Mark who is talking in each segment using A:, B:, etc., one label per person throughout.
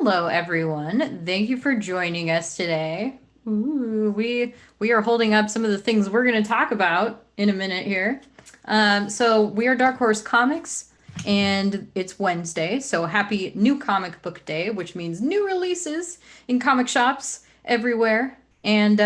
A: Hello, everyone. Thank you for joining us today. We are holding up some of the things we're going to talk about in a minute here. So we are Dark Horse Comics, and it's Wednesday. So happy New Comic Book Day, which means new releases in comic shops everywhere. And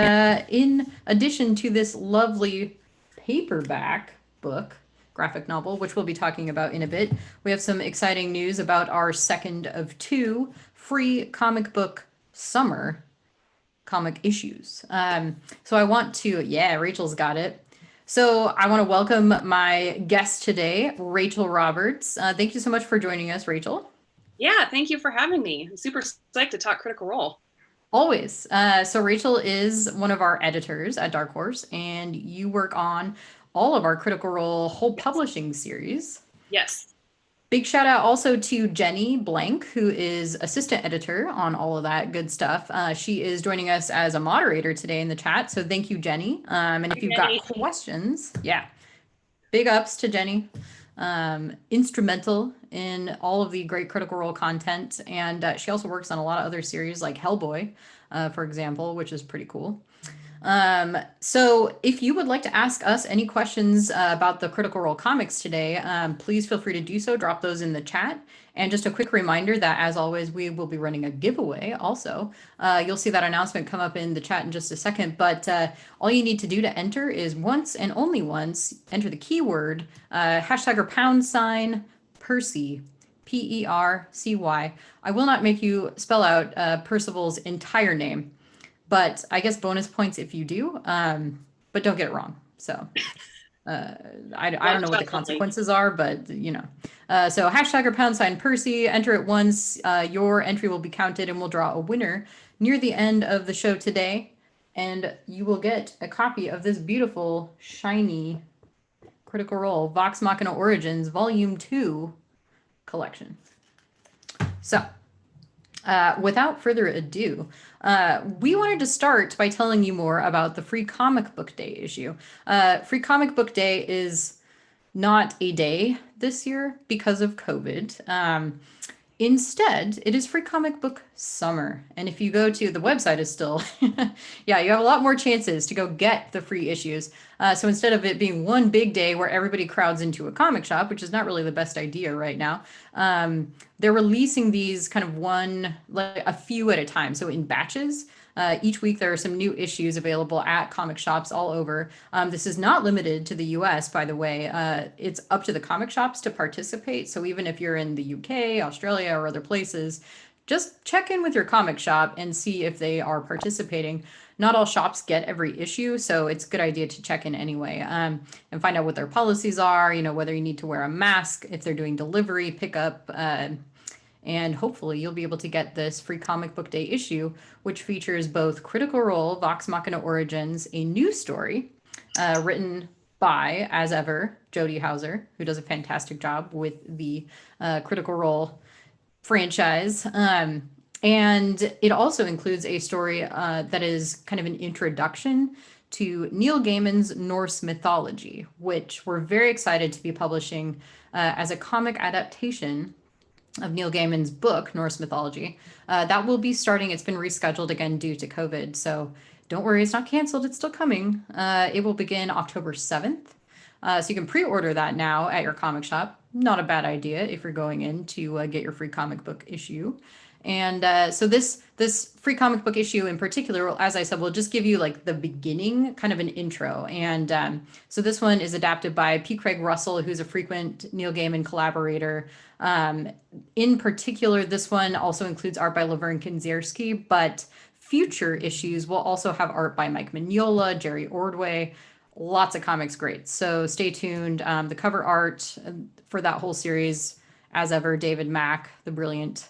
A: in addition to this lovely paperback book, graphic novel, which we'll be talking about in a bit, we have some exciting news about our second of two free comic book summer comic issues. So I want to, yeah, Rachel's got it. So I want to welcome my guest today, Rachel Roberts. Thank you so much for joining us, Rachel.
B: Yeah, thank you for having me. I'm super psyched to talk Critical Role.
A: Always. So Rachel is one of our editors at Dark Horse, and you work on all of our Critical Role whole
B: Yes.
A: publishing series.
B: Yes.
A: Big shout out also to Jenny Blank, who is assistant editor on all of that good stuff. She is joining us as a moderator today in the chat. So thank you, Jenny. And if
B: Hi,
A: you've got
B: Jenny.
A: questions, yeah, big ups to Jenny. Instrumental in all of the great Critical Role content. And she also works on a lot of other series like Hellboy, for example, which is pretty cool. So if you would like to ask us any questions about the Critical Role comics today, please feel free to do so. Drop those in the chat. And just a quick reminder that, as always, we will be running a giveaway also. You'll see that announcement come up in the chat in just a second. But all you need to do to enter is once and only once enter the keyword hashtag or pound sign Percy. Percy. I will not make you spell out Percival's entire name, but I guess bonus points if you do, but don't get it wrong. So I don't
B: Most
A: know what the
B: definitely.
A: consequences are, but you know. So hashtag or pound sign Percy, enter it once. Your entry will be counted and we'll draw a winner near the end of the show today. And you will get a copy of this beautiful, shiny Critical Role Vox Machina Origins Volume 2 collection. So without further ado, we wanted to start by telling you more about the Free Comic Book Day issue. Free Comic Book Day is not a day this year because of COVID. Instead, it is Free Comic Book Summer. And if you go to the website, is still, yeah, you have a lot more chances to go get the free issues. So instead of it being one big day where everybody crowds into a comic shop, which is not really the best idea right now, they're releasing these kind of one, like a few at a time. So in batches. Each week, there are some new issues available at comic shops all over. This is not limited to the US, by the way. It's up to the comic shops to participate. So even if you're in the UK, Australia, or other places, just check in with your comic shop and see if they are participating. Not all shops get every issue, so it's a good idea to check in anyway, and find out what their policies are, you know, whether you need to wear a mask, if they're doing delivery, pickup, and hopefully you'll be able to get this Free Comic Book Day issue, which features both Critical Role, Vox Machina Origins, a new story written by, as ever, Jody Hauser, who does a fantastic job with the Critical Role franchise. And it also includes a story that is kind of an introduction to Neil Gaiman's Norse mythology, which we're very excited to be publishing as a comic adaptation of Neil Gaiman's book, Norse Mythology. That will be starting. It's been rescheduled again due to COVID. So don't worry, it's not canceled. It's still coming. It will begin October 7th. So you can pre order that now at your comic shop. Not a bad idea if you're going in to get your free comic book issue. And so this free comic book issue in particular, as I said, will just give you like the beginning, kind of an intro. And so this one is adapted by P. Craig Russell, who's a frequent Neil Gaiman collaborator. In particular, this one also includes art by Laverne Kinzierski, but future issues will also have art by Mike Mignola, Jerry Ordway, lots of comics greats. So stay tuned. The cover art for that whole series, as ever, David Mack, the brilliant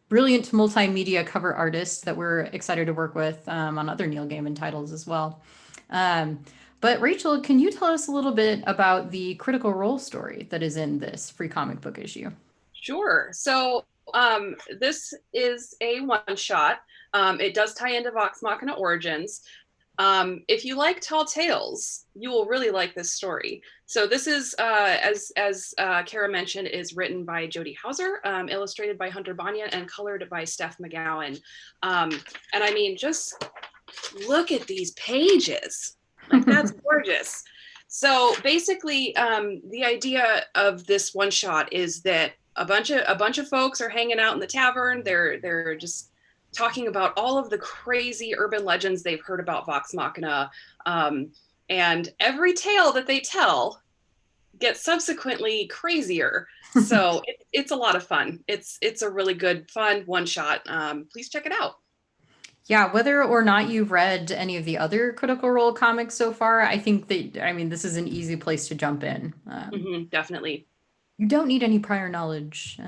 A: multimedia cover artist that we're excited to work with on other Neil Gaiman titles as well. But Rachel, can you tell us a little bit about the Critical Role story that is in this free comic book issue?
B: Sure. So this is a one shot. It does tie into Vox Machina Origins. If you like tall tales, you will really like this story. So this is, as Kara mentioned, is written by Jody Hauser, illustrated by Hunter Banya, and colored by Steph McGowan. And I mean, just look at these pages. Like, that's gorgeous. So basically, the idea of this one shot is that a bunch of folks are hanging out in the tavern. They're just talking about all of the crazy urban legends they've heard about Vox Machina. And every tale that they tell gets subsequently crazier. So it's a lot of fun. It's a really good, fun one shot. Please check it out.
A: Yeah, whether or not you've read any of the other Critical Role comics so far, I think that, I mean, this is an easy place to jump in.
B: Definitely.
A: You don't need any prior knowledge.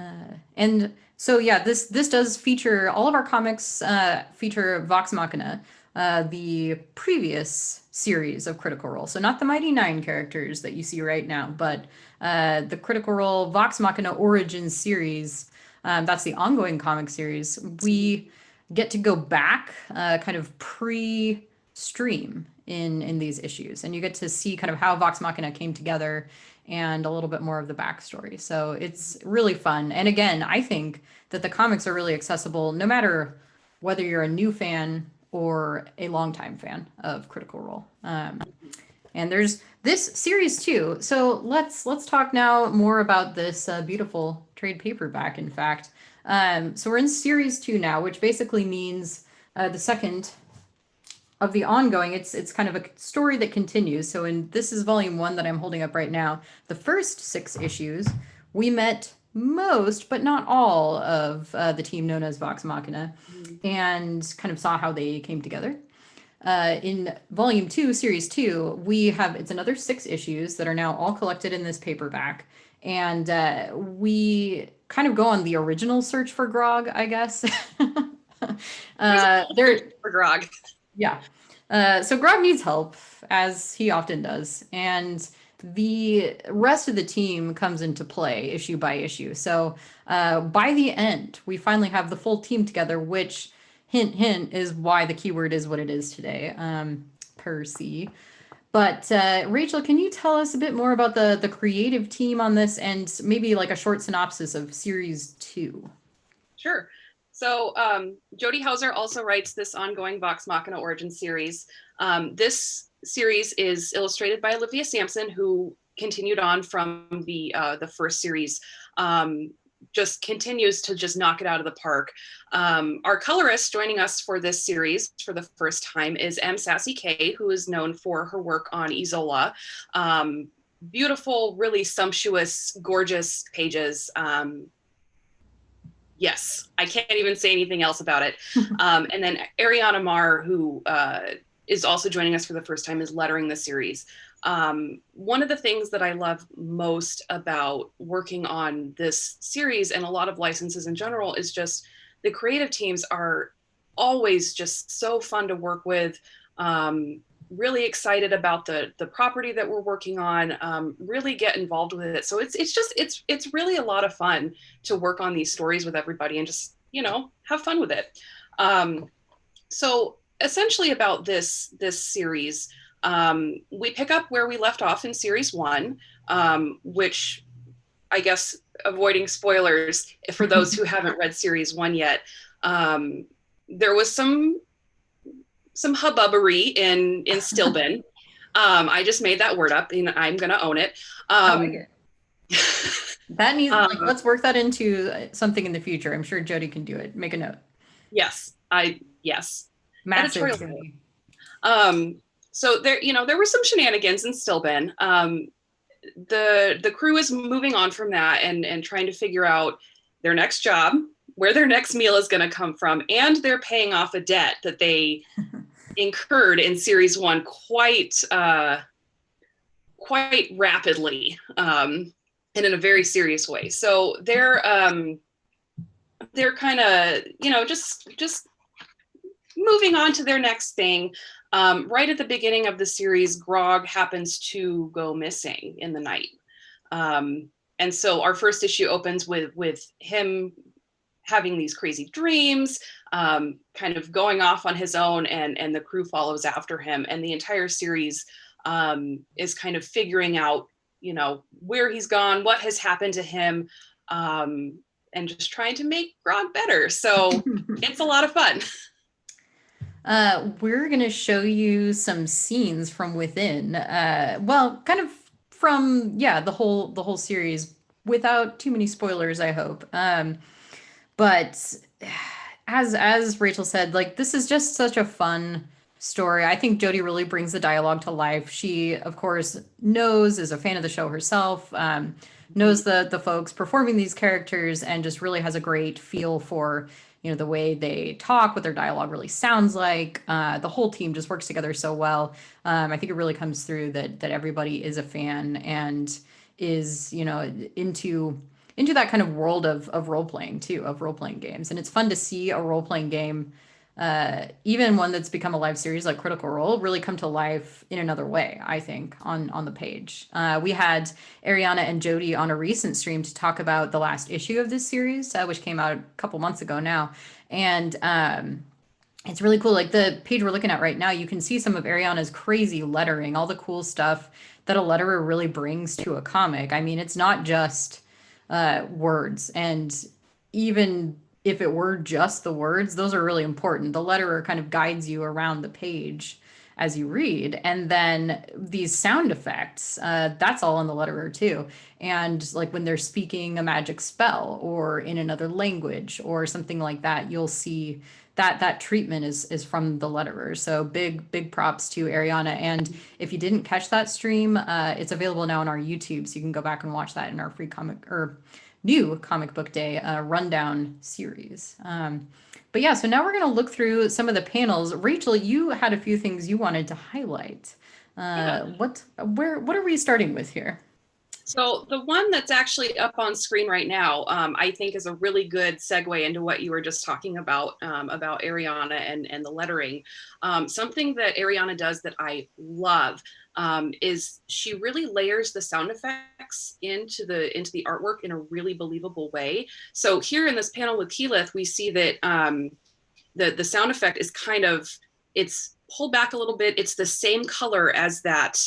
A: And so, yeah, this does feature all of our comics feature Vox Machina, the previous series of Critical Role. So not the Mighty Nine characters that you see right now, but the Critical Role Vox Machina Origins series. That's the ongoing comic series. We get to go back, kind of pre-stream in these issues, and you get to see kind of how Vox Machina came together and a little bit more of the backstory. So it's really fun. And again, I think that the comics are really accessible no matter whether you're a new fan or a longtime fan of Critical Role. And there's this series too. So let's talk now more about this beautiful trade paperback. In fact, so we're in series 2 now, which basically means the second of the ongoing. It's kind of a story that continues. So this is volume 1 that I'm holding up right now. The first 6 issues, we met most, but not all, of the team known as Vox Machina, and kind of saw how they came together. In volume 2, series 2, we have, it's another 6 issues that are now all collected in this paperback. And we kind of go on the original search for Grog, I guess.
B: For Grog.
A: Yeah. So Grog needs help, as he often does. And the rest of the team comes into play issue by issue. So by the end, we finally have the full team together, which, hint, hint, is why the keyword is what it is today, Percy. But Rachel, can you tell us a bit more about the creative team on this, and maybe like a short synopsis of series 2?
B: Sure. So Jody Hauser also writes this ongoing Vox Machina Origin series. This series is illustrated by Olivia Sampson, who continued on from the first series. Just continues to just knock it out of the park. Our colorist joining us for this series for the first time is M. Sassy K, who is known for her work on Isola. Beautiful, really sumptuous, gorgeous pages. Yes, I can't even say anything else about it. And then Ariana Marr, who is also joining us for the first time, is lettering the series. One of the things that I love most about working on this series, and a lot of licenses in general, is just the creative teams are always just so fun to work with. Really excited about the property that we're working on, really get involved with it. So it's really a lot of fun to work on these stories with everybody and just, have fun with it. So essentially about this series, we pick up where we left off in series 1, which, I guess, avoiding spoilers for those who haven't read series 1 yet, there was some hubbubbery in Stillben. I just made that word up, and I'm gonna own it.
A: I like it. That needs, let's work that into something in the future. I'm sure Jody can do it. Make a note.
B: Yes.
A: Massive.
B: So there were some shenanigans in Stillben. The crew is moving on from that and trying to figure out their next job, where their next meal is going to come from, and they're paying off a debt that they incurred in series 1 quite rapidly, and in a very serious way. So they're kind of just moving on to their next thing. Right at the beginning of the series, Grog happens to go missing in the night. And so our first issue opens with him having these crazy dreams, kind of going off on his own, and the crew follows after him. And the entire series is kind of figuring out, where he's gone, what has happened to him, and just trying to make Grog better. So it's a lot of fun.
A: We're gonna show you some scenes from within. Well, kind of from the whole series without too many spoilers, I hope. But as Rachel said, like this is just such a fun story. I think Jodie really brings the dialogue to life. She, of course, is a fan of the show herself, knows the folks performing these characters, and just really has a great feel for the way they talk, what their dialogue really sounds like. The whole team just works together so well. I think it really comes through that everybody is a fan and is into that kind of world of role playing too, of role playing games. And it's fun to see a role playing game, even one that's become a live series like Critical Role, really come to life in another way, I think, on the page. We had Ariana and Jodie on a recent stream to talk about the last issue of this series, which came out a couple months ago now. And it's really cool. Like the page we're looking at right now, you can see some of Ariana's crazy lettering, all the cool stuff that a letterer really brings to a comic. I mean, it's not just words. And even if it were just the words, those are really important. The letterer kind of guides you around the page as you read. And then these sound effects, that's all in the letterer too. And like when they're speaking a magic spell or in another language or something like that, you'll see that treatment is from the letterer. So big props to Ariana. And if you didn't catch that stream, it's available now on our YouTube, so you can go back and watch that in our free comic or new comic book day rundown series. But yeah, so now we're going to look through some of the panels. Rachel, you had a few things you wanted to highlight. What are we starting with here?
B: So the one that's actually up on screen right now, I think is a really good segue into what you were just talking about Ariana and the lettering. Something that Ariana does that I love is she really layers the sound effects into the artwork in a really believable way. So here in this panel with Keyleth, we see that the sound effect is it's pulled back a little bit. It's the same color as that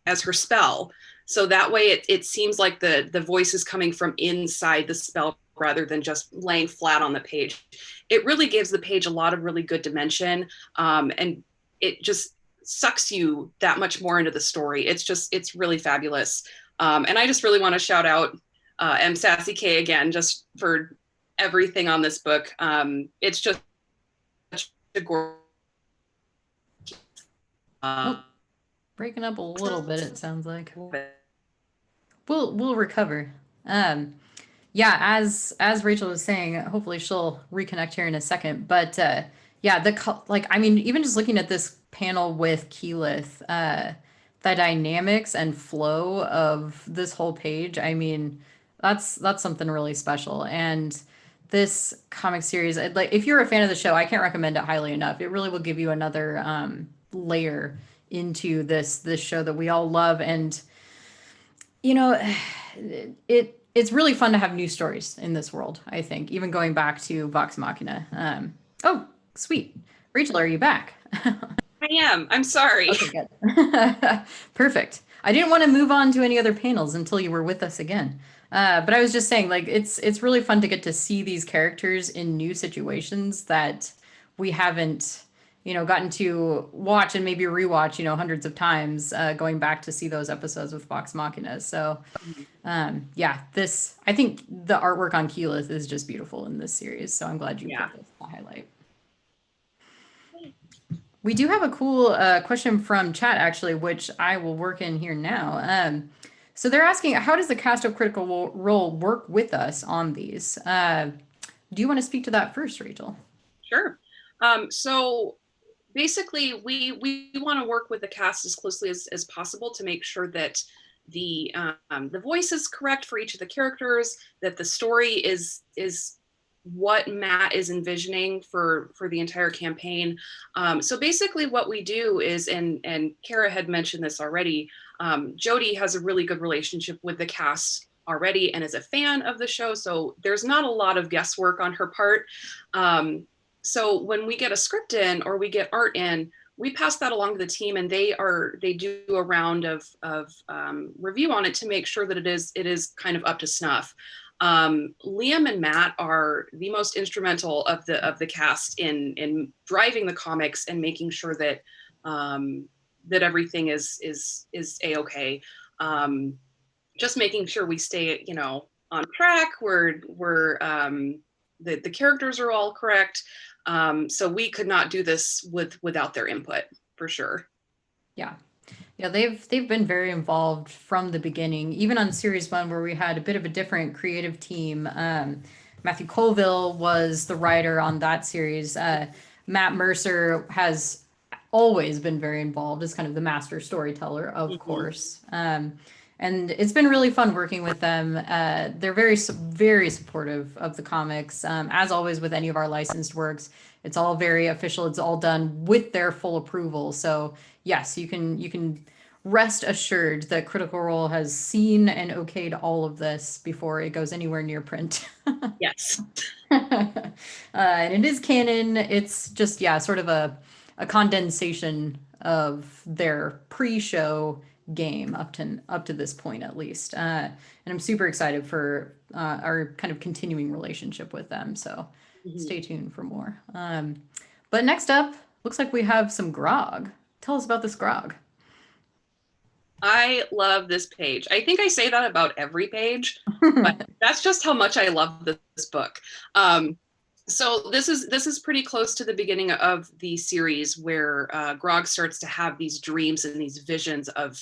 B: as her spell. So that way it seems like the voice is coming from inside the spell rather than just laying flat on the page. It really gives the page a lot of really good dimension, and it just sucks you that much more into the story. It's really fabulous. And I just really want to shout out M. Sassy K again, just for everything on this book. It's just such a gorgeous.
A: Breaking up a little bit, it sounds like. We'll recover. Yeah, as Rachel was saying, hopefully she'll reconnect here in a second. But yeah, I mean, even just looking at this panel with Keyleth, the dynamics and flow of this whole page, I mean, that's something really special. And this comic series, like if you're a fan of the show, I can't recommend it highly enough. It really will give you another layer into this show that we all love. And it's really fun to have new stories in this world, I think, even going back to Vox Machina. Oh, sweet. Rachel, are you back?
B: I am. I'm sorry.
A: Okay, good. Perfect. I didn't want to move on to any other panels until you were with us again. But I was just saying, like, it's really fun to get to see these characters in new situations that we haven't gotten to watch and maybe rewatch, hundreds of times, going back to see those episodes with Vox Machina. So, yeah, I think the artwork on Keyleth is just beautiful in this series. So I'm glad you put this to highlight. We do have a cool question from chat, actually, which I will work in here now. So they're asking, how does the cast of Critical Role work with us on these? Do you want to speak to that first, Rachel?
B: Sure. So basically, we want to work with the cast as closely as possible to make sure that the voice is correct for each of the characters, that the story is what Matt is envisioning for the entire campaign. So basically what we do is, and Kara had mentioned this already, Jodie has a really good relationship with the cast already and is a fan of the show. So there's not a lot of guesswork on her part. So when we get a script in or we get art in, we pass that along to the team, and they do a round of review on it to make sure that it is kind of up to snuff. Liam and Matt are the most instrumental of the cast in driving the comics and making sure that that everything is a-okay. Just making sure we stay, on track. The characters are all correct. So we could not do this without their input, for sure.
A: Yeah. Yeah, they've been very involved from the beginning, even on series one where we had a bit of a different creative team. Matthew Colville was the writer on that series. Matt Mercer has always been very involved as kind of the master storyteller, of course. And it's been really fun working with them. They're very supportive of the comics. As always with any of our licensed works, it's all very official. It's all done with their full approval. So yes, you can rest assured that Critical Role has seen and okayed all of this before it goes anywhere near print.
B: Yes.
A: And it is canon. It's just, yeah, sort of a condensation of their pre-show game up to this point at least. And I'm super excited for our kind of continuing relationship with them. So stay tuned for more. But next up, looks like we have some Grog. Tell us about this Grog.
B: I love this page. I think I say that about every page, but that's just how much I love this book. So this is pretty close to the beginning of the series where Grog starts to have these dreams and these visions of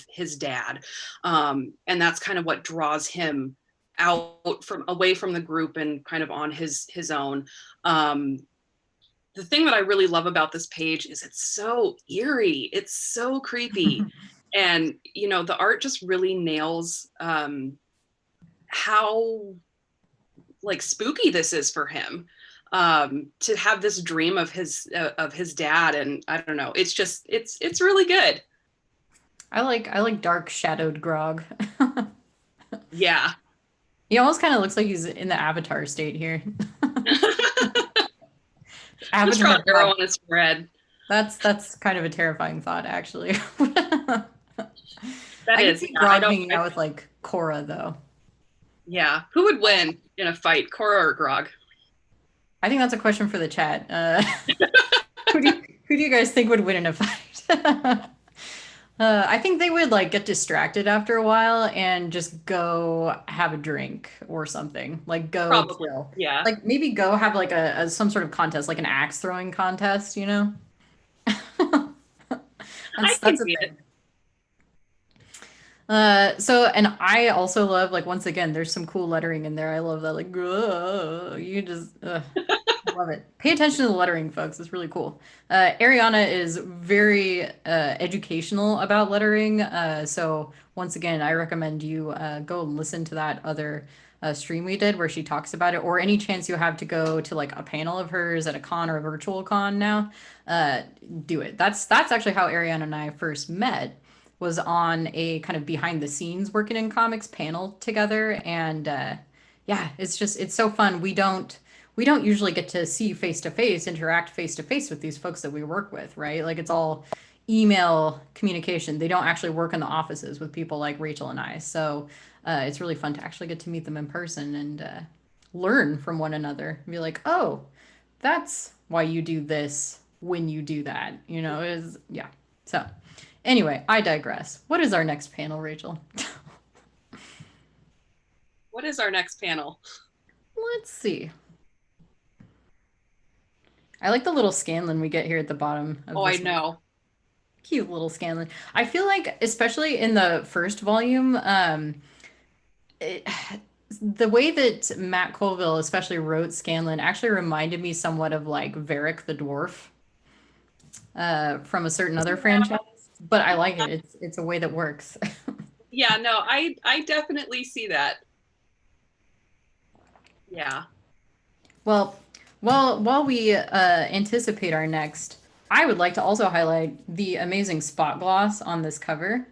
B: his dad, and that's kind of what draws him out from away from the group and kind of on his own. The thing that I really love about this page is it's so eerie. It's so creepy. And, the art just really nails how like spooky this is for him, to have this dream of his dad. And I don't know, it's really good.
A: I like dark shadowed Grog.
B: Yeah.
A: He almost kind of looks like he's in the Avatar state here.
B: Just draw
A: Avatar
B: an arrow on his forehead.
A: That's kind of a terrifying thought, actually.
B: That
A: I can
B: is,
A: see
B: yeah,
A: Grog hanging out with like Korra, though.
B: yeah. Who would win in a fight, Korra or Grog?
A: I think that's a question for the chat. Who do you guys think would win in a fight? I think they would like get distracted after a while and just go have a drink or something. Like go
B: Probably,
A: chill.
B: yeah.
A: Like maybe go have like a some sort of contest, like an axe throwing contest, you know?
B: I can
A: That's a
B: see
A: thing.
B: it.
A: So and I also love like once again, there's some cool lettering in there. I love that like you just I love it. Pay attention to the lettering, folks. It's really cool. Ariana is very educational about lettering. So once again, I recommend you go and listen to that other stream we did where she talks about it, or any chance you have to go to like a panel of hers at a con or a virtual con now, uh, do it. That's actually how Ariana and I first met, was on a kind of behind the scenes working in comics panel together. And yeah, it's so fun. We don't usually get to see face to face, interact face to face with these folks that we work with, right? Like it's all email communication. They don't actually work in the offices with people like Rachel and I. So it's really fun to actually get to meet them in person and learn from one another and be like, oh, that's why you do this when you do that. Is yeah. So anyway, I digress. What is our next panel, Rachel?
B: What is our next panel?
A: Let's see. I like the little Scanlan we get here at the bottom of
B: Oh, I
A: this.
B: know.
A: Cute little Scanlan. I feel like, especially in the first volume, it, the way that Matt Colville especially wrote Scanlan actually reminded me somewhat of like Varric the Dwarf from a certain other franchise. But I like it. It's a way that works.
B: Yeah, no, I definitely see that. Yeah.
A: Well, while we anticipate our next, I would like to also highlight the amazing spot gloss on this cover.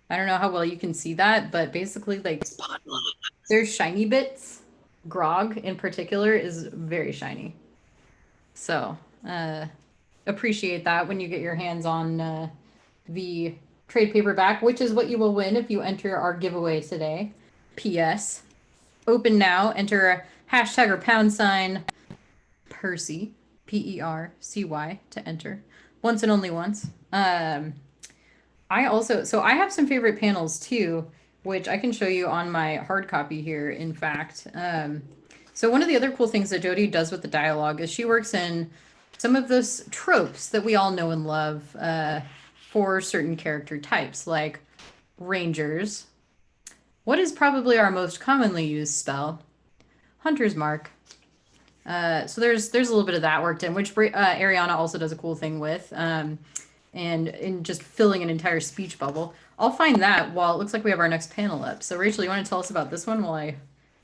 A: I don't know how well you can see that, but basically, like,
B: Spotlight.
A: there's shiny bits. Grog in particular is very shiny. So, uh, appreciate that when you get your hands on the trade paperback, which is what you will win if you enter our giveaway today. P.S. Open now. Enter hashtag or pound sign Percy, Percy, to enter. Once and only once. I have some favorite panels too, which I can show you on my hard copy here, in fact. So one of the other cool things that Jody does with the dialogue is she works in some of those tropes that we all know and love for certain character types, like Rangers. What is probably our most commonly used spell? Hunter's Mark. So there's a little bit of that worked in, which Ariana also does a cool thing with, and in just filling an entire speech bubble. I'll find that while it looks like we have our next panel up. So Rachel, you want to tell us about this one while I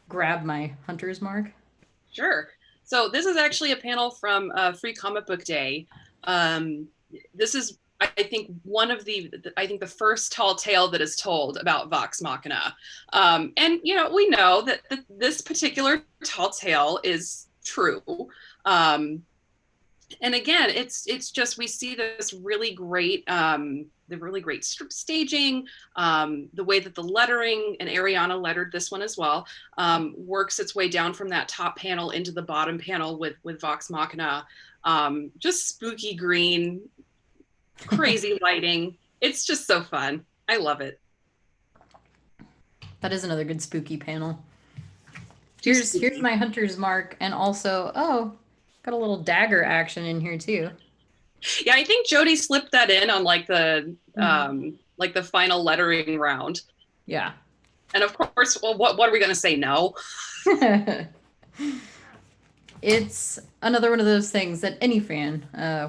A: grab my Hunter's Mark?
B: Sure. So this is actually a panel from Free Comic Book Day. This is, I think, I think the first tall tale that is told about Vox Machina. And, you know, we know that this particular tall tale is true. And again, it's just, we see this really great, the really great staging, the way that the lettering, and Ariana lettered this one as well, works its way down from that top panel into the bottom panel with Vox Machina. Just spooky green, crazy lighting. It's just so fun. I love it.
A: That is another good spooky panel. Here's my Hunter's Mark, and also, oh, got a little dagger action in here too.
B: Yeah, I think Jody slipped that in on like the final lettering round.
A: Yeah.
B: And of course, well, what are we going to say? No.
A: It's another one of those things that any fan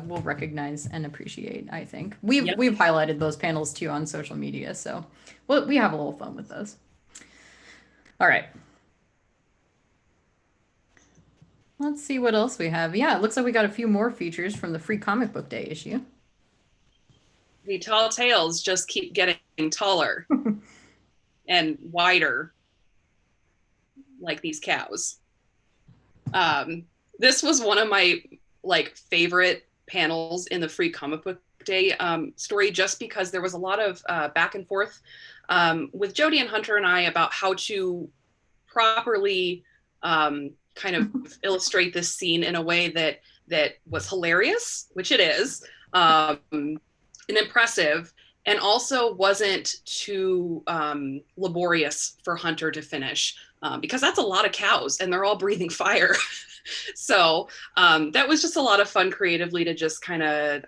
A: will recognize and appreciate. I think we've highlighted those panels too on social media, so we have a little fun with those. All right. Let's see what else we have. Yeah, it looks like we got a few more features from the Free Comic Book Day issue.
B: The tall tales just keep getting taller and wider, like these cows. This was one of my favorite panels in the Free Comic Book Day story, just because there was a lot of back and forth with Jody and Hunter and I about how to properly kind of illustrate this scene in a way that was hilarious, which it is, and impressive, and also wasn't too laborious for Hunter to finish, because that's a lot of cows and they're all breathing fire. So that was just a lot of fun creatively to just kind of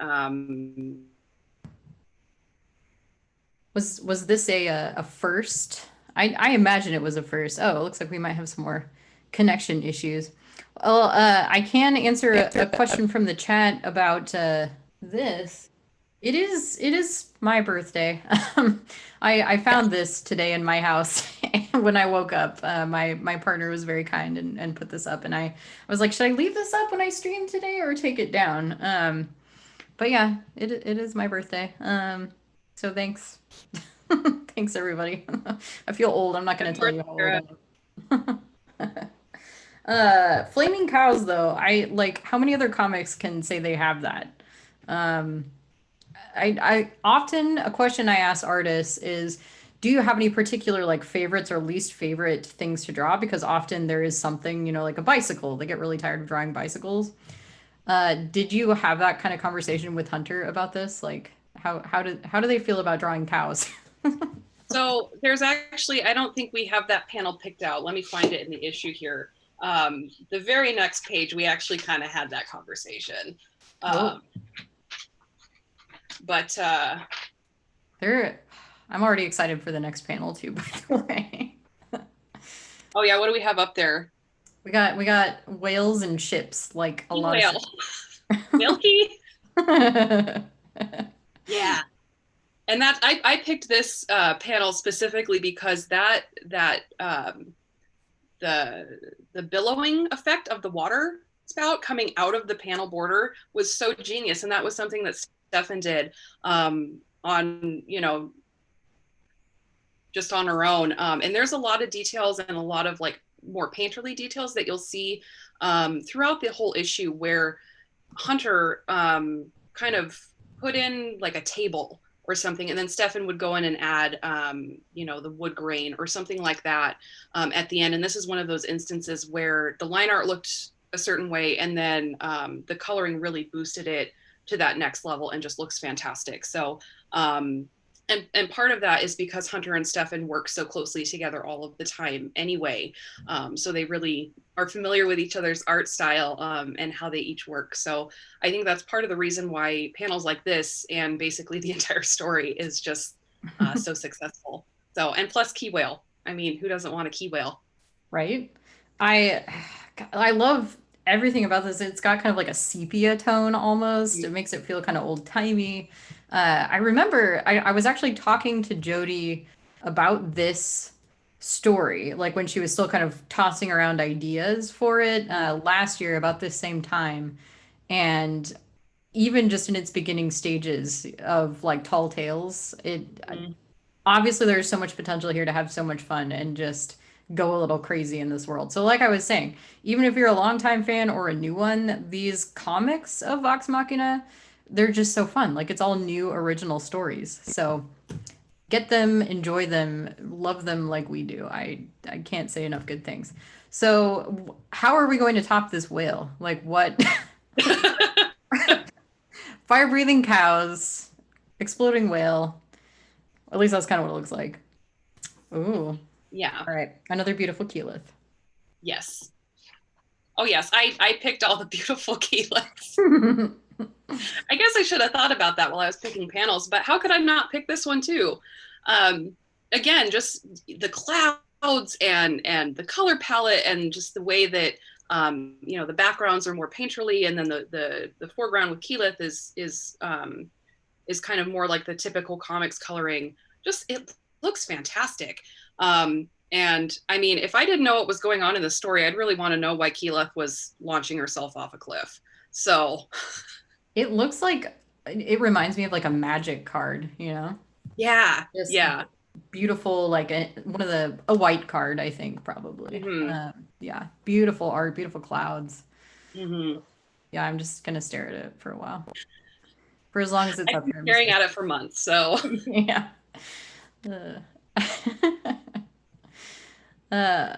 A: Was this a first? I imagine it was a first. Oh, it looks like we might have some more connection issues. Well, I can answer a question from the chat about this. It is my birthday. I found this today in my house when I woke up. My partner was very kind and put this up, and I was like, should I leave this up when I stream today or take it down? But yeah, it is my birthday. So thanks. Thanks everybody. I feel old. I'm not going to tell you how old I am. Flaming cows though. I like, how many other comics can say they have that? I often, a question I ask artists is, do you have any particular like favorites or least favorite things to draw? Because often there is something, like a bicycle. They get really tired of drawing bicycles. Did you have that kind of conversation with Hunter about this? Like how do they feel about drawing cows?
B: So there's actually, I don't think we have that panel picked out. Let me find it in the issue here. The very next page, we actually kind of had that conversation. But
A: I'm already excited for the next panel too, by the way.
B: Oh yeah, what do we have up there?
A: We got whales and ships, like a lot of ships.
B: Milky. Yeah. And that I picked this panel specifically because the billowing effect of the water spout coming out of the panel border was so genius, and that was something that Stefan did on just on her own. And there's a lot of details and a lot of like more painterly details that you'll see throughout the whole issue where Hunter kind of put in like a table or something, and then Stefan would go in and add, the wood grain or something like that at the end. And this is one of those instances where the line art looked a certain way, and then the coloring really boosted it to that next level and just looks fantastic. So and part of that is because Hunter and Stefan work so closely together all of the time anyway. So they really are familiar with each other's art style and how they each work. So I think that's part of the reason why panels like this and basically the entire story is just so successful. So, and plus key whale. I mean, who doesn't want a key whale?
A: Right? I I love everything about this. It's got kind of like a sepia tone almost. It makes it feel kind of old-timey. I remember I was actually talking to Jody about this story, like when she was still kind of tossing around ideas for it last year about this same time. And even just in its beginning stages of like Tall Tales, it obviously there's so much potential here to have so much fun and just go a little crazy in this world. So like I was saying, even if you're a longtime fan or a new one, these comics of Vox Machina, they're just so fun. Like it's all new original stories. So get them, enjoy them, love them like we do. I can't say enough good things. So how are we going to top this whale? Like what? Fire breathing cows, exploding whale. At least that's kind of what it looks like. Ooh.
B: Yeah.
A: All right. Another beautiful keyleth.
B: Yes. Oh yes, I picked all the beautiful keylets. I guess I should have thought about that while I was picking panels, but how could I not pick this one too? Again, just the clouds and the color palette and just the way that the backgrounds are more painterly, and then the foreground with keyleth is kind of more like the typical comics coloring. Just it looks fantastic. And I mean, if I didn't know what was going on in the story, I'd really want to know why keyleth was launching herself off a cliff. So
A: It looks like it reminds me of like a magic card, you know?
B: yeah,
A: Just
B: yeah.
A: beautiful, like one of a white card, I think, probably.
B: Mm-hmm.
A: Yeah, beautiful art, beautiful clouds.
B: Mm-hmm.
A: Yeah, I'm just gonna stare at it for a while. For as long as it's
B: I've
A: up
B: been
A: here, I'm just
B: staring at it for months, so
A: yeah. Uh, uh,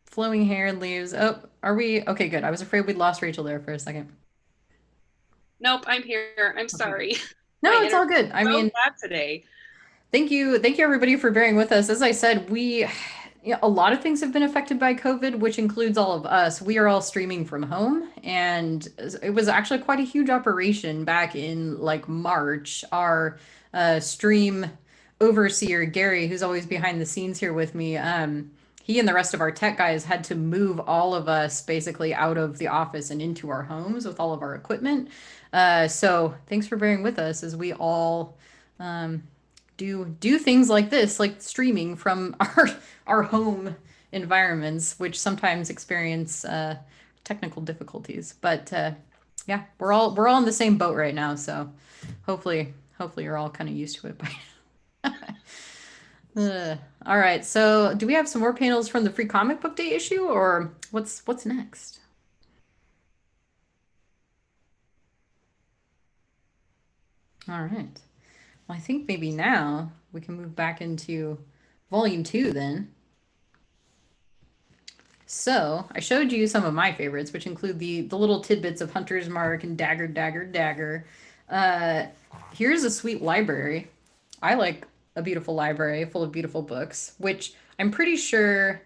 A: flowing hair and leaves. Oh, are we okay? Good. I was afraid we'd lost Rachel there for a second.
B: nope, I'm here. I'm
A: Okay.
B: sorry. My
A: No, it's all
B: internet's
A: good. I
B: so
A: mean,
B: bad today.
A: thank you everybody for bearing with us. As I said, a lot of things have been affected by COVID, which includes all of us. We are all streaming from home, and it was actually quite a huge operation back in like March. Our stream overseer, Gary, who's always behind the scenes here with me, he and the rest of our tech guys had to move all of us basically out of the office and into our homes with all of our equipment. So thanks for bearing with us as we all um, do things like this, like streaming from our home environments, which sometimes experience technical difficulties. But yeah, we're all in the same boat right now, so hopefully you're all kind of used to it by now. All right, so do we have some more panels from the Free Comic Book Day issue, or what's next? All right. Well, I think maybe now we can move back into volume 2 then. So I showed you some of my favorites, which include the little tidbits of Hunter's Mark and Dagger, Dagger, Dagger. Uh, here's a sweet library. I like a beautiful library full of beautiful books, which I'm pretty sure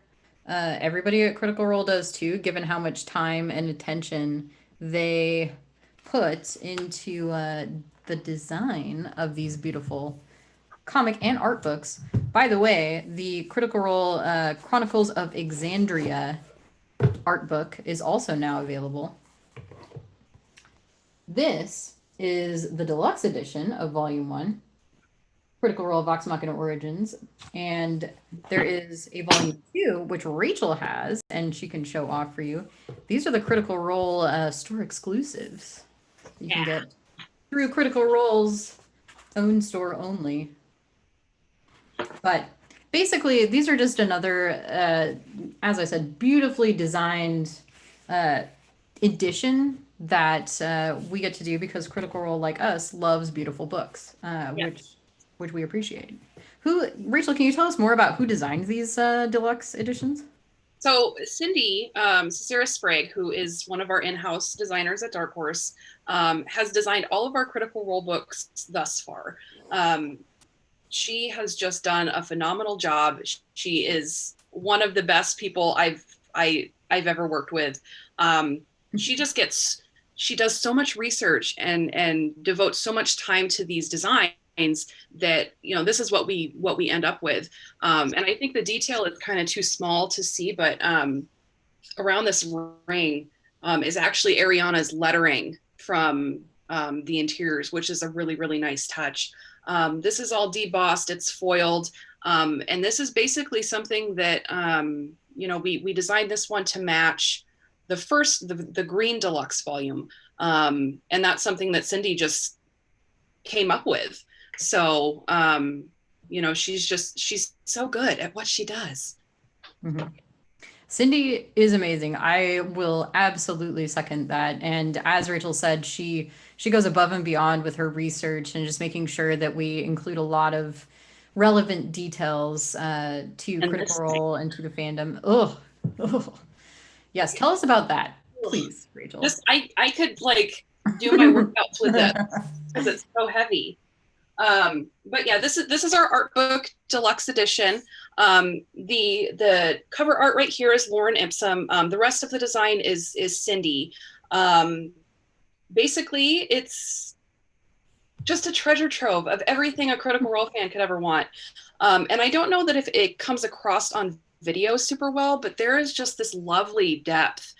A: everybody at Critical Role does too, given how much time and attention they put into the design of these beautiful comic and art books. By the way, the Critical Role Chronicles of Exandria art book is also now available. This is the deluxe edition of Volume 1, Critical Role Vox Machina Origins. And there is a Volume 2, which Rachel has, and she can show off for you. These are the Critical Role store exclusives you can
B: Yeah.
A: get through Critical Role's own store only. But Basically, these are just another, as I said, beautifully designed uh, edition that we get to do because Critical Role, like us, loves beautiful books,
B: Yeah.
A: which we appreciate. Rachel? Can you tell us more about who designed these deluxe editions?
B: So Cindy, Sarah Sprague, who is one of our in-house designers at Dark Horse, has designed all of our Critical Role books thus far. She has just done a phenomenal job. She is one of the best people I've ever worked with. She just gets she does so much research and devotes so much time to these designs that this is what we end up with. And I think the detail is kind of too small to see, but around this ring is actually Ariana's lettering from the interiors, which is a really, really nice touch. This is all debossed, it's foiled. And this is basically something that, we designed this one to match the green deluxe volume. And that's something that Cindy just came up with. So, she's so good at what she does.
A: Mm-hmm. Cindy is amazing. I will absolutely second that. And as Rachel said, she goes above and beyond with her research and just making sure that we include a lot of relevant details to
B: And
A: Critical
B: this
A: Role and to the fandom. Oh, yes. Tell us about that, please, Rachel.
B: I could like do my workouts with this because it's so heavy. But yeah, this is our art book deluxe edition. The cover art right here is Lauren Ipsum. The rest of the design is Cindy. Basically, it's just a treasure trove of everything a Critical Role fan could ever want. And I don't know that if it comes across on video super well, but there is just this lovely depth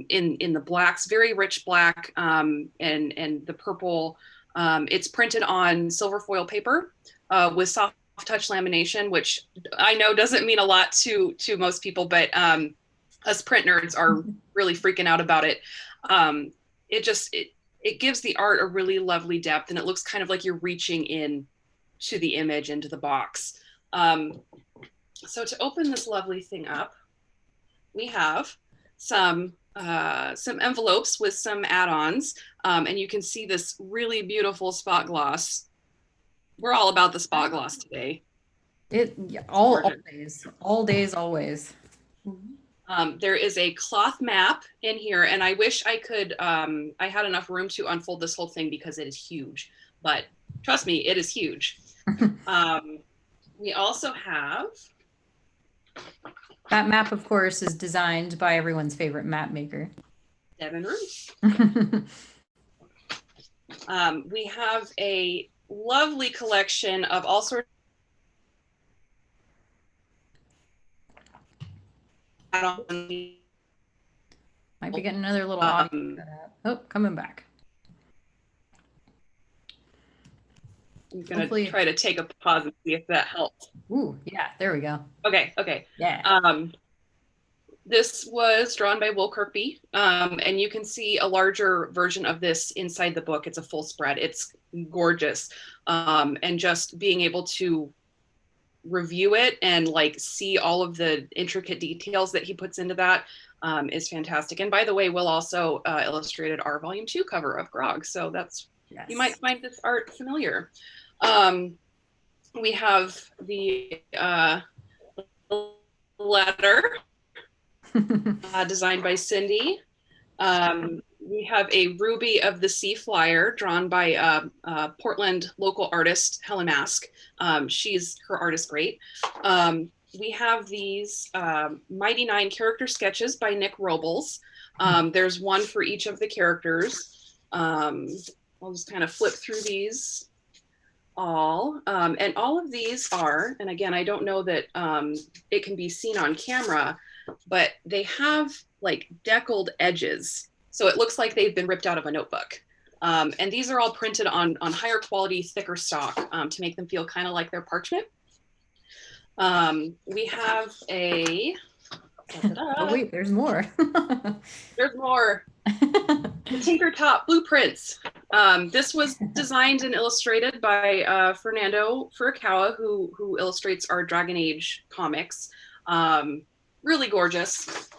B: in the blacks, very rich black, and the purple. It's printed on silver foil paper with soft touch lamination, which I know doesn't mean a lot to most people, but us print nerds are really freaking out about it. It gives the art a really lovely depth, and it looks kind of like you're reaching in to the image, into the box. So to open this lovely thing up, we have some envelopes with some add-ons, and you can see this really beautiful spot gloss. We're all about the spot gloss today.
A: All days, always.
B: There is a cloth map in here, and I wish I could. I had enough room to unfold this whole thing because it is huge. But trust me, it is huge. We also have.
A: That map, of course, is designed by everyone's favorite map maker,
B: Devin Roos. We have a lovely collection of all sorts.
A: Might be getting another little audio. Oh, coming back.
B: I'm going to try to take a pause and see if that helps.
A: Ooh, yeah, there we go.
B: Okay.
A: Yeah.
B: This was drawn by Will Kirkby, and you can see a larger version of this inside the book. It's a full spread. It's gorgeous. And just being able to review it and like see all of the intricate details that he puts into that is fantastic. And by the way, Will also illustrated our volume 2 cover of Grog. So that's, yes. You might find this art familiar. We have the letter designed by Cindy. We have a Ruby of the Sea Flyer drawn by Portland local artist Helen Mask. Her art is great. We have these Mighty Nine character sketches by Nick Robles. There's one for each of the characters. I'll just kind of flip through these all. And all of these are, and again, I don't know that it can be seen on camera, but they have like deckled edges. So it looks like they've been ripped out of a notebook. And these are all printed on higher quality, thicker stock to make them feel kind of like they're parchment. We have a,
A: Oh wait, there's more.
B: There's more. The Tinker Top Blueprints. This was designed and illustrated by Fernando Furukawa, who illustrates our Dragon Age comics. Really gorgeous.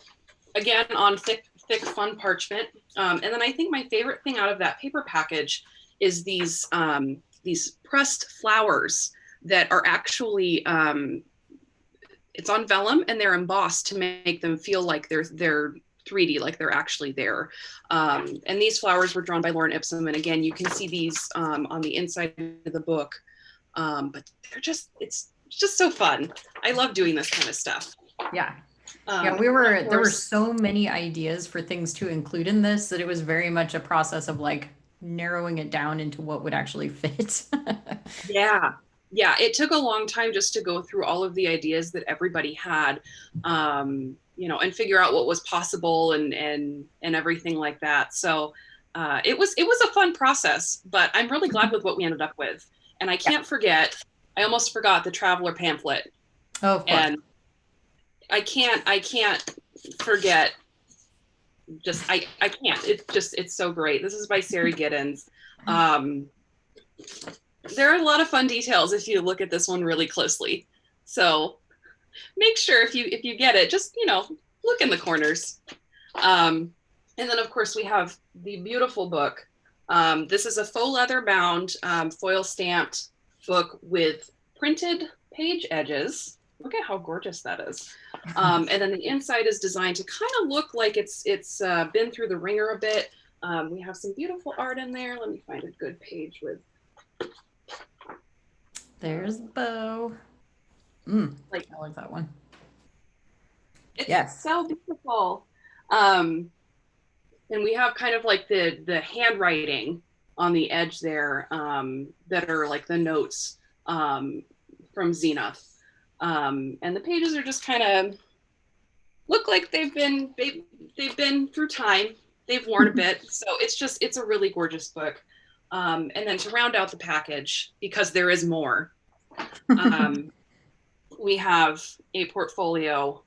B: Again, on thick, fun parchment. And then I think my favorite thing out of that paper package is these pressed flowers that are actually it's on vellum and they're embossed to make them feel like they're 3D, like they're actually there. And these flowers were drawn by Lauren Ipsum. And again, you can see these on the inside of the book. But it's just so fun. I love doing this kind of stuff.
A: Yeah. Yeah, there were so many ideas for things to include in this that it was very much a process of like narrowing it down into what would actually fit.
B: Yeah. Yeah, it took a long time just to go through all of the ideas that everybody had, and figure out what was possible and everything like that. So it was a fun process, but I'm really glad with what we ended up with. And I can't forget, I almost forgot the Traveler pamphlet.
A: Oh, of course.
B: And I can't forget. I can't. It's so great. This is by Sari Giddens. There are a lot of fun details if you look at this one really closely. So make sure if you get it, just look in the corners. And then of course we have the beautiful book. This is a faux leather bound foil stamped book with printed page edges. Look at how gorgeous that is. And then the inside is designed to kind of look like it's been through the ringer a bit. We have some beautiful art in there. Let me find a good page with.
A: There's the bow. I like that one.
B: It's so beautiful. And we have kind of like the handwriting on the edge there that are like the notes from Zenith. And the pages are just kind of look like they've been through time. They've worn a bit. So it's a really gorgeous book. And then to round out the package, because there is more, we have a portfolio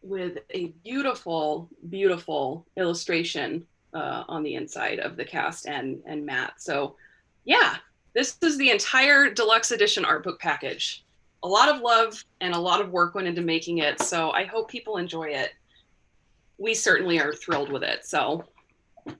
B: with a beautiful, beautiful illustration on the inside of the cast and Matt. So yeah, this is the entire deluxe edition art book package. A lot of love and a lot of work went into making it. So I hope people enjoy it. We certainly are thrilled with it. So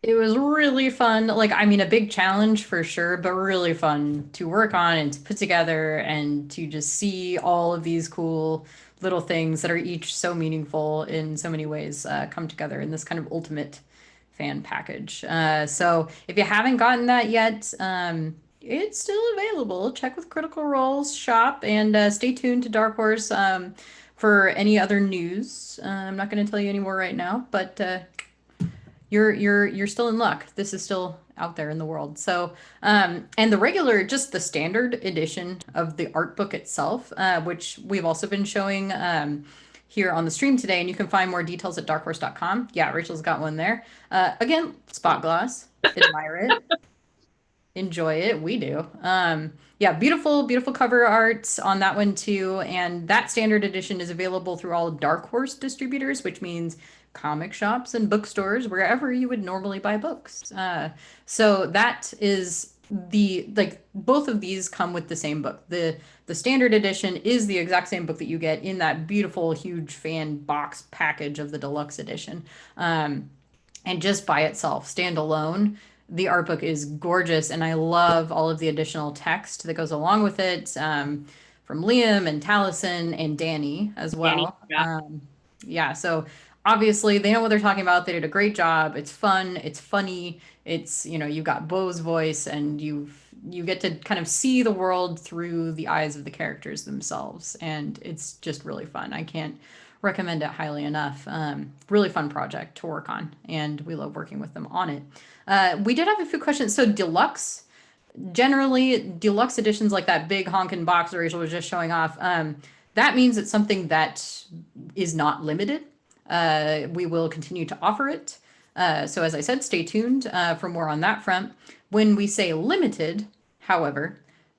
A: it was really fun. Like, I mean, a big challenge for sure, but really fun to work on and to put together and to just see all of these cool little things that are each so meaningful in so many ways come together in this kind of ultimate fan package. So if you haven't gotten that yet, it's still available. Check with Critical Role's shop and stay tuned to Dark Horse for any other news. I'm not going to tell you any more right now, but you're still in luck. This is still out there in the world. So, and the regular, just the standard edition of the art book itself, which we've also been showing here on the stream today, and you can find more details at darkhorse.com. Yeah, Rachel's got one there. Again, spot gloss. Admire it. Enjoy it. We do. Yeah, beautiful, beautiful cover art on that one too. And that standard edition is available through all Dark Horse distributors, which means comic shops and bookstores, wherever you would normally buy books. So that is both of these come with the same book. The standard edition is the exact same book that you get in that beautiful, huge fan box package of the deluxe edition. And just by itself, standalone, the art book is gorgeous, and I love all of the additional text that goes along with it from Liam and Taliesin and Danny as well.
B: Danny,
A: yeah, so obviously they know what they're talking about. They did a great job. It's fun. It's funny. It's, you've got Bo's voice, and you get to kind of see the world through the eyes of the characters themselves, and it's just really fun. I can't recommend it highly enough. Really fun project to work on, and we love working with them on it. We did have a few questions. So deluxe, generally deluxe editions like that big honkin' box that Rachel was just showing off, that means it's something that is not limited. We will continue to offer it. So as I said, stay tuned for more on that front. When we say limited, however,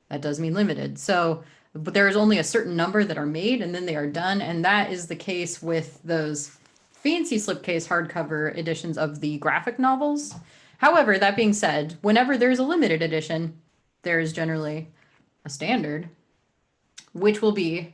A: that does mean limited. So but there is only a certain number that are made and then they are done. And that is the case with those fancy slipcase hardcover editions of the graphic novels. However, that being said, whenever there's a limited edition, there is generally a standard, which will be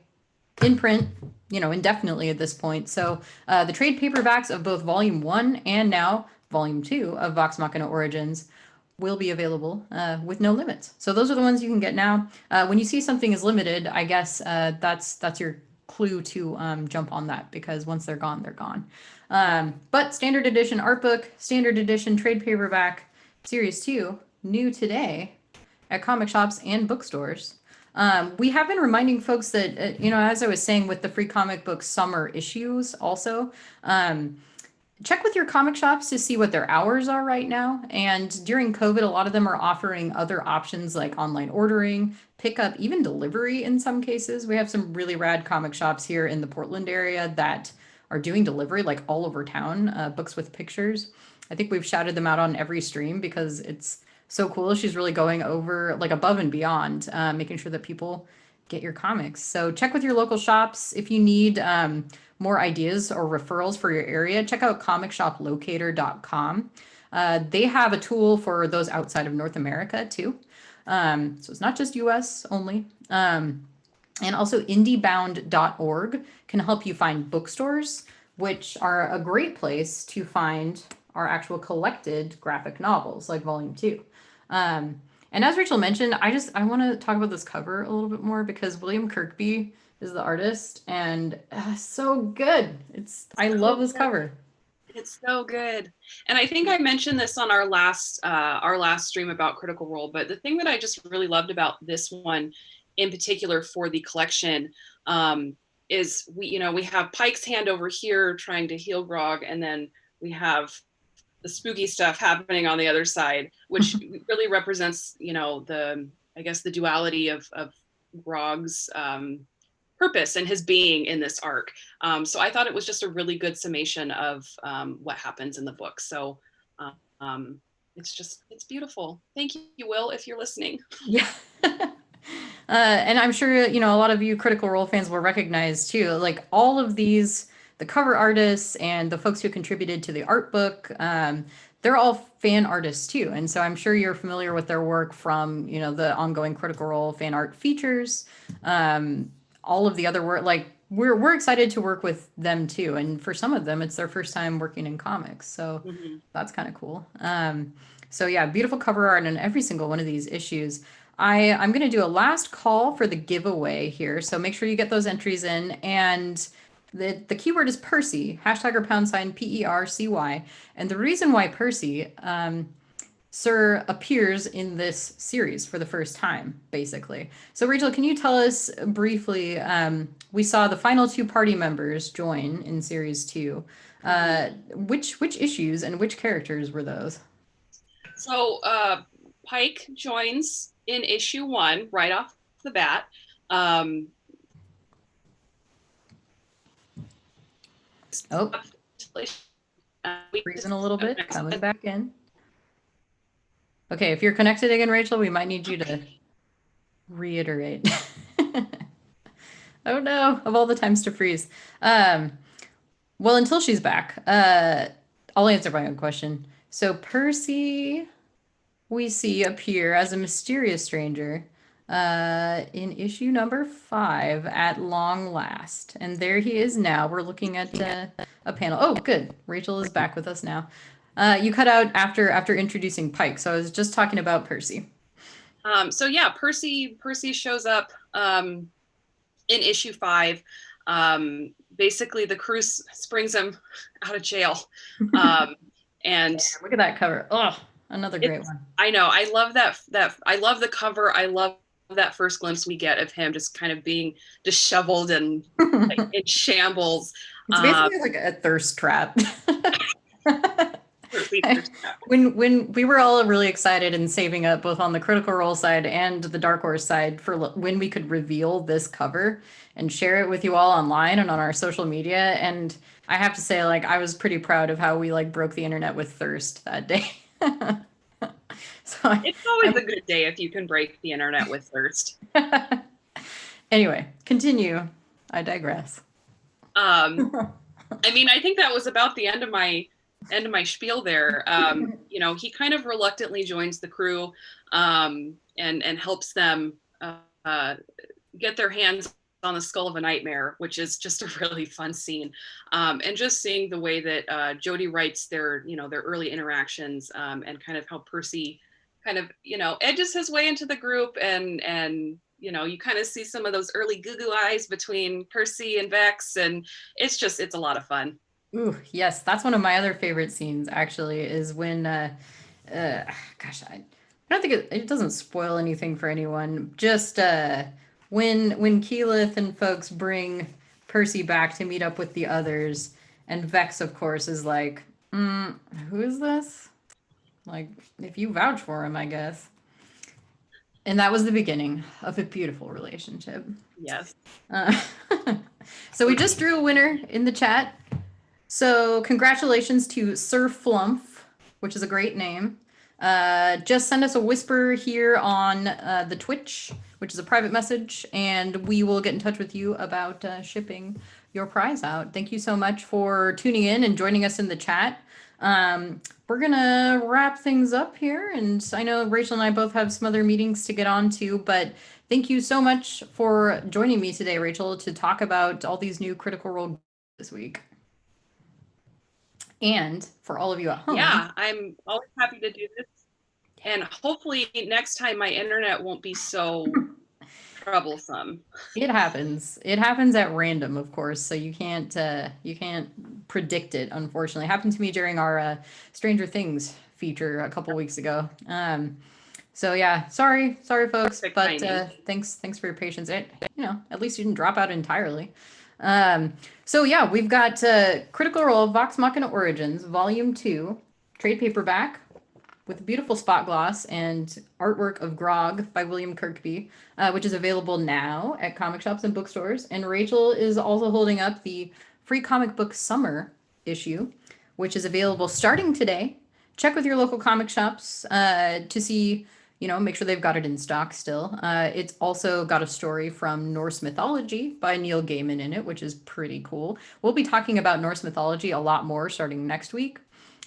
A: in print, indefinitely at this point. So the trade paperbacks of both Volume 1 and now Volume 2 of Vox Machina Origins will be available with no limits. So those are the ones you can get now. When you see something is limited, I guess that's your clue to jump on that, because once they're gone, they're gone. But standard edition art book, standard edition trade paperback, Series 2, new today at comic shops and bookstores. We have been reminding folks that, as I was saying with the free comic book summer issues also, check with your comic shops to see what their hours are right now. And during COVID, a lot of them are offering other options like online ordering, pickup, even delivery in some cases. We have some really rad comic shops here in the Portland area that are doing delivery like all over town, Books with Pictures. I think we've shouted them out on every stream because it's so cool. She's really going over like above and beyond, making sure that people get your comics. So check with your local shops. If you need more ideas or referrals for your area, check out comicshoplocator.com. They have a tool for those outside of North America too. So it's not just US only. And also indiebound.org can help you find bookstores, which are a great place to find our actual collected graphic novels like Volume 2. And as Rachel mentioned, I want to talk about this cover a little bit more because William Kirkby is the artist and so good. I love this cover.
B: It's so good. And I think I mentioned this on our last stream about Critical Role, but the thing that I just really loved about this one in particular for the collection is we have Pike's hand over here trying to heal Grog, and then we have the spooky stuff happening on the other side, which really represents, the duality of Grog's purpose and his being in this arc. So I thought it was just a really good summation of what happens in the book. So it's beautiful. Thank you, Will, if you're listening.
A: Yeah. And I'm sure, a lot of you Critical Role fans will recognize too, like all of these, the cover artists and the folks who contributed to the art book, they're all fan artists too. And so I'm sure you're familiar with their work from, the ongoing Critical Role fan art features, all of the other work. Like we're excited to work with them too. And for some of them, it's their first time working in comics. So that's kind of cool. So yeah, beautiful cover art in every single one of these issues. I'm going to do a last call for the giveaway here. So make sure you get those entries in. And the keyword is Percy, hashtag or # PERCY. And the reason why Percy, Sir, appears in this series for the first time, basically. So Rachel, can you tell us briefly, we saw the final 2 party members join in series 2. Which issues and which characters were those?
B: So Pike joins in issue 1 right off the bat.
A: Freezing a little bit, coming back in. Okay, if you're connected again, Rachel, we might need you to reiterate. Oh no, of all the times to freeze. Well, until she's back, I'll answer my own question. So Percy, we see appear as a mysterious stranger in issue number 5 at long last. And there he is now. We're looking at a panel. Oh, good. Rachel is back with us now. You cut out after introducing Pike. So I was just talking about Percy.
B: So yeah, Percy shows up in issue 5. Basically, the crew springs him out of jail. And
A: yeah, look at that cover. Oh, another great one.
B: I know. I love that. I love the cover. I love that first glimpse we get of him just kind of being disheveled and like, in shambles.
A: It's basically like a thirst trap. When we were all really excited and saving up both on the Critical Role side and the Dark Horse side for when we could reveal this cover and share it with you all online and on our social media. And I have to say, like, I was pretty proud of how we like broke the internet with thirst that day.
B: So it's always a good day if you can break the internet with thirst.
A: Anyway, continue. I digress.
B: I mean, I think that was about the end of my spiel there. You know, he kind of reluctantly joins the crew, and helps them uh, get their hands on the skull of a nightmare, which is just a really fun scene. And just seeing the way that Jodie writes their, you know, their early interactions, and kind of how Percy kind of, you know, edges his way into the group, and you know, you kind of see some of those early goo eyes between Percy and Vex, and it's a lot of fun.
A: Ooh, yes, that's one of my other favorite scenes actually, is when uh gosh, I don't think it doesn't spoil anything for anyone. Just when Keyleth and folks bring Percy back to meet up with the others, and Vex of course is like, who is this? Like, if you vouch for him, I guess. And that was the beginning of a beautiful relationship.
B: Yes.
A: Uh, so we just drew a winner in the chat. So congratulations to Sir Flumph, which is a great name. Just send us a whisper here on the Twitch, which is a private message, and we will get in touch with you about shipping your prize out. Thank you so much for tuning in and joining us in the chat. We're gonna wrap things up here, and I know Rachel and I both have some other meetings to get on to, but thank you so much for joining me today, Rachel, to talk about all these new Critical Role this week. And for all of you at home.
B: Yeah, I'm always happy to do this. And hopefully next time my internet won't be so troublesome.
A: It happens. It happens at random, of course, so you can't predict it, unfortunately. It happened to me during our Stranger Things feature a couple weeks ago. So yeah, sorry folks,
B: Perfect
A: but
B: timing.
A: thanks for your patience. It, you know, at least you didn't drop out entirely. So yeah, we've got Critical Role Vox Machina Origins Volume 2 trade paperback with a beautiful spot gloss and artwork of Grog by William Kirkby, which is available now at comic shops and bookstores. And Rachel is also holding up the Free Comic Book Summer issue, which is available starting today. Check with your local comic shops to see, you know, make sure they've got it in stock still. It's also got a story from Norse mythology by Neil Gaiman in it, which is pretty cool. We'll be talking about Norse mythology a lot more starting next week.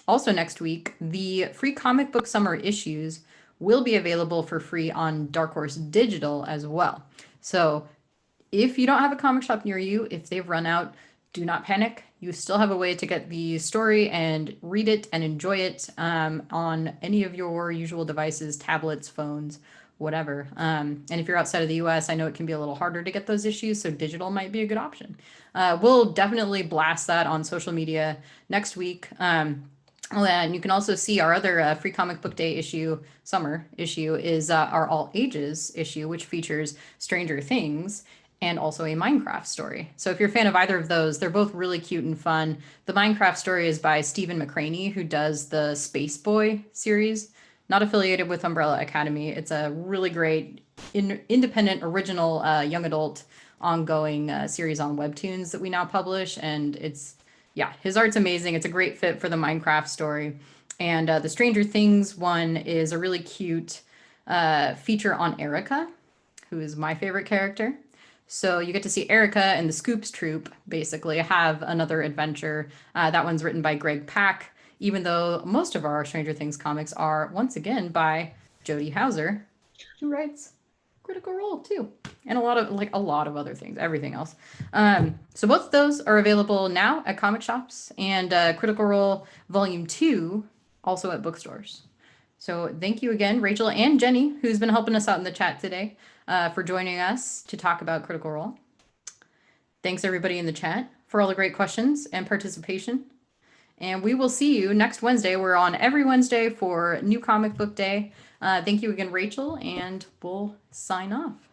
A: Also next week, the Free Comic Book Summer issues will be available for free on Dark Horse Digital as well. So if you don't have a comic shop near you, if they've run out, do not panic. You still have a way to get the story and read it and enjoy it on any of your usual devices, tablets, phones, whatever. And if you're outside of the US, I know it can be a little harder to get those issues, so digital might be a good option. We'll definitely blast that on social media next week. And you can also see our other Free Comic Book Day issue, summer issue, is our all ages issue, which features Stranger Things and also a Minecraft story. So if you're a fan of either of those, they're both really cute and fun. The Minecraft story is by Stephen McCraney, who does the Space Boy series, not affiliated with Umbrella Academy. It's a really great independent, original, young adult ongoing series on Webtoons that we now publish, and it's yeah, his art's amazing. It's a great fit for the Minecraft story. And the Stranger Things one is a really cute feature on Erica, who is my favorite character. So you get to see Erica and the Scoops Troop basically have another adventure. That one's written by Greg Pak, even though most of our Stranger Things comics are once again by Jody Houser, who writes Critical Role too, and a lot of other things, everything else. So both of those are available now at comic shops, and Critical Role Volume 2 also at bookstores. So thank you again, Rachel and Jenny, who's been helping us out in the chat today, for joining us to talk about Critical Role. Thanks everybody in the chat for all the great questions and participation. And we will see you next Wednesday. We're on every Wednesday for New Comic Book Day. Thank you again, Rachel, and we'll sign off.